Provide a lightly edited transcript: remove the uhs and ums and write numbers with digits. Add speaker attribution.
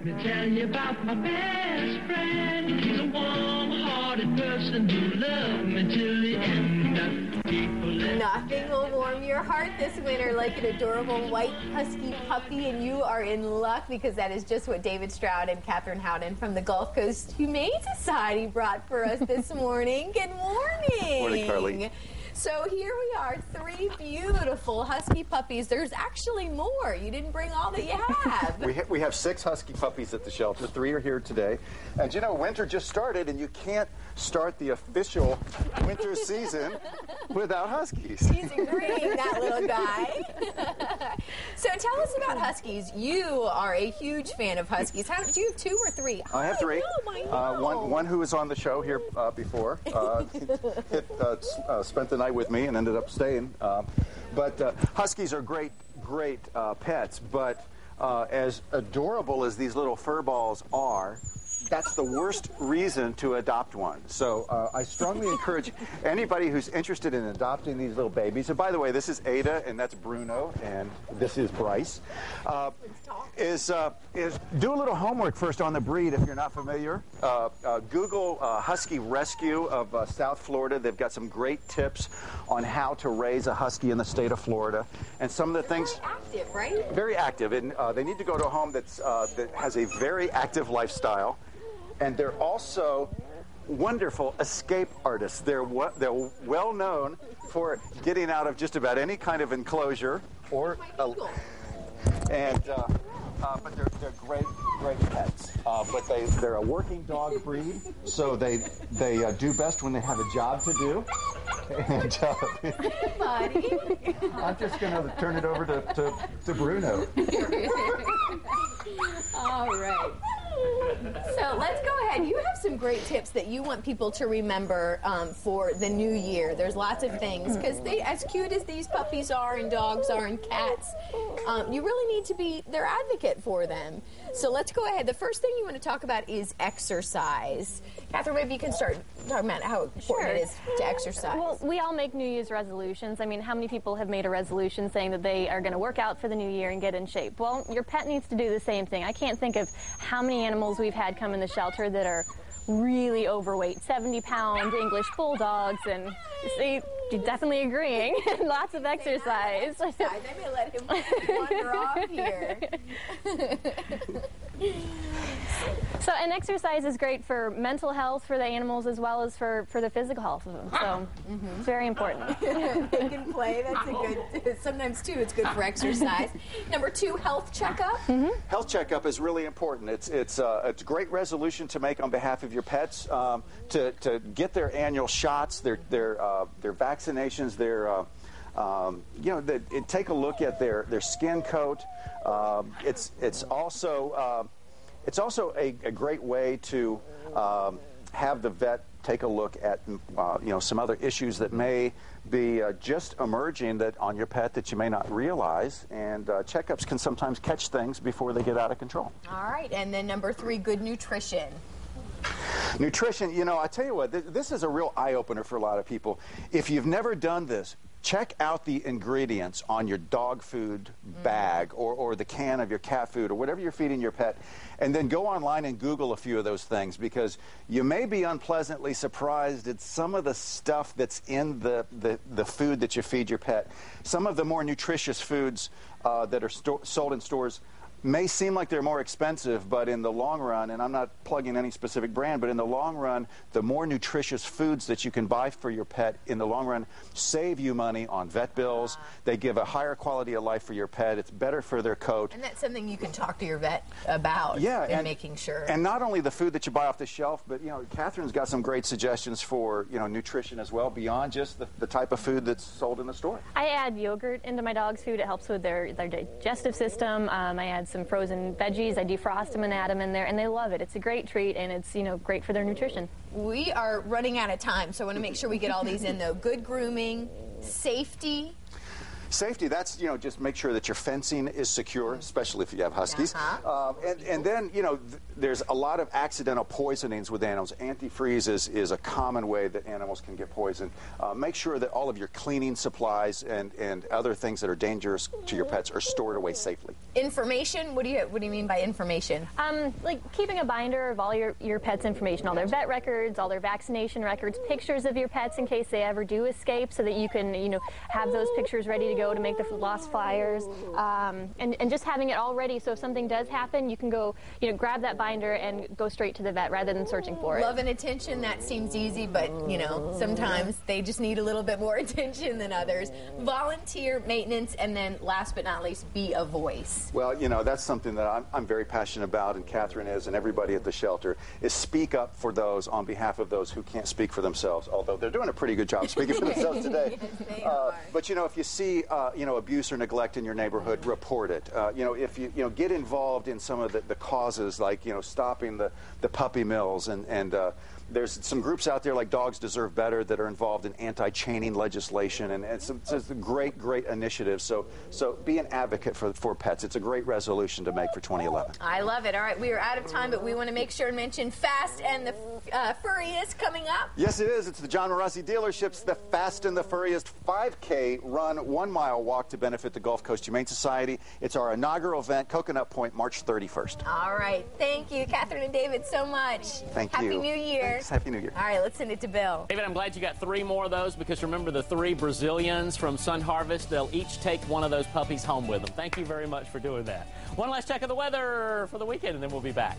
Speaker 1: Let me tell you about my best friend. He's a warm-hearted person who loved me till the end.
Speaker 2: Nothing will warm your heart this winter like an adorable white husky puppy, and you are in luck because that is just what David Stroud and Catherine Howden from the Gulf Coast Humane Society brought for us this morning. Good morning.
Speaker 3: Morning, Carly.
Speaker 2: So here we are, 3 beautiful husky puppies. There's actually more. You didn't bring all that you have.
Speaker 3: We have 6 husky puppies at the shelter. 3 are here today. And you know, winter just started, and you can't start the official winter season without huskies.
Speaker 2: He's agreeing, that little guy. So tell us about huskies. You are a huge fan of huskies. Do you have 2 or 3?
Speaker 3: I have 3.
Speaker 2: I know.
Speaker 3: One who was on the show here before spent the night with me and ended up staying. But huskies are great pets, but as adorable as these little fur balls are, that's the worst reason to adopt one. So I strongly encourage anybody who's interested in adopting these little babies, and by the way, this is Ada, and that's Bruno, and this is Bryce, is do a little homework first on the breed if you're not familiar. Google Husky Rescue of South Florida. They've got some great tips on how to raise a husky in the state of Florida. And some of the things...
Speaker 2: Very active, right?
Speaker 3: Very active, and they need to go to a home that has a very active lifestyle. And they're also wonderful escape artists. They're well known for getting out of just about any kind of enclosure, but they're great pets. But they're a working dog breed, so they do best when they have a job to do. And
Speaker 2: Buddy.
Speaker 3: I'm just going to turn it over to Bruno.
Speaker 2: All right. So let's go ahead. You have some great tips that you want people to remember for the new year. There's lots of things because as cute as these puppies are and dogs are and cats, you really need to be their advocate for them. So let's go ahead. The first thing you want to talk about is exercise. Catherine, maybe you can start talking about how important it is to exercise.
Speaker 4: Well, we all make New Year's resolutions. I mean, how many people have made a resolution saying that they are going to work out for the new year and get in shape? Well, your pet needs to do the same thing. I can't think of how many animals we've had come in the shelter that are really overweight, 70-pound English bulldogs, and see, you're definitely agreeing. Lots of exercise.
Speaker 2: I may let him wander off here.
Speaker 4: So, and exercise is great for mental health for the animals as well as for the physical health of them. So, it's very important.
Speaker 2: They can play. That's a good. Sometimes too, it's good for exercise. Number 2, health checkup.
Speaker 3: Health checkup is really important. It's a great resolution to make on behalf of your pets to get their annual shots, their vaccinations, take a look at their skin coat. It's also a great way to have the vet take a look at some other issues that may be just emerging on your pet that you may not realize, and checkups can sometimes catch things before they get out of control.
Speaker 2: All right, and then number 3, good nutrition.
Speaker 3: Nutrition, I tell you what, this is a real eye-opener for a lot of people. If you've never done this, check out the ingredients on your dog food bag or the can of your cat food or whatever you're feeding your pet, and then go online and Google a few of those things, because you may be unpleasantly surprised at some of the stuff that's in the food that you feed your pet. Some of the more nutritious foods that are sold in stores may seem like they're more expensive, but in the long run, and I'm not plugging any specific brand, but in the long run, the more nutritious foods that you can buy for your pet in the long run save you money on vet bills. They give a higher quality of life for your pet. It's better for their coat.
Speaker 2: And that's something you can talk to your vet about.
Speaker 3: Yeah,
Speaker 2: and making sure.
Speaker 3: And not only the food that you buy off the shelf, but Catherine's got some great suggestions for nutrition as well, beyond just the type of food that's sold in the store.
Speaker 4: I add yogurt into my dog's food. It helps with their digestive system. I add some frozen veggies. I defrost them and add them in there, and they love it. It's a great treat, and it's great for their nutrition.
Speaker 2: We are running out of time, so I want to make sure we get all these in, though. Good grooming, safety.
Speaker 3: Safety, that's, just make sure that your fencing is secure, especially if you have huskies. And then, there's a lot of accidental poisonings with animals. Antifreeze is a common way that animals can get poisoned. Make sure that all of your cleaning supplies and other things that are dangerous to your pets are stored away safely.
Speaker 2: Information? What do you mean by information?
Speaker 4: Like keeping a binder of all your pets' information, all their vet records, all their vaccination records, pictures of your pets in case they ever do escape, so that you can, have those pictures ready to go to make the lost flyers, and just having it all ready so if something does happen, you can go, grab that binder and go straight to the vet rather than searching for it.
Speaker 2: Love and attention, that seems easy, but, sometimes they just need a little bit more attention than others. Volunteer maintenance, and then last but not least, be a voice.
Speaker 3: Well, that's something that I'm very passionate about, and Catherine is, and everybody at the shelter, is speak up for those on behalf of those who can't speak for themselves, although they're doing a pretty good job speaking for themselves today.
Speaker 2: Yes, they are.
Speaker 3: But, if you see, abuse or neglect in your neighborhood, report it. If you get involved in some of the causes, like, stopping the puppy mills, and there's some groups out there like Dogs Deserve Better that are involved in anti-chaining legislation, and it's a great initiative. So be an advocate for pets. It's a great resolution to make for 2011.
Speaker 2: I love it. All right, we are out of time, but we want to make sure and mention Fast and the Furriest coming up.
Speaker 3: Yes, it is. It's the John Marazzi dealerships, the Fast and the Furriest 5K run, 1 mile walk to benefit the Gulf Coast Humane Society. It's our inaugural event, Coconut Point, March 31st.
Speaker 2: All right. Thank you, Catherine and David, so much.
Speaker 3: Thank you.
Speaker 2: Happy New Year.
Speaker 3: Thanks. Happy New Year.
Speaker 2: All right, let's send it to Bill.
Speaker 5: David, I'm glad you got 3 more of those, because remember the 3 Brazilians from Sun Harvest, they'll each take one of those puppies home with them. Thank you very much for doing that. One last check of the weather for the weekend, and then we'll be back.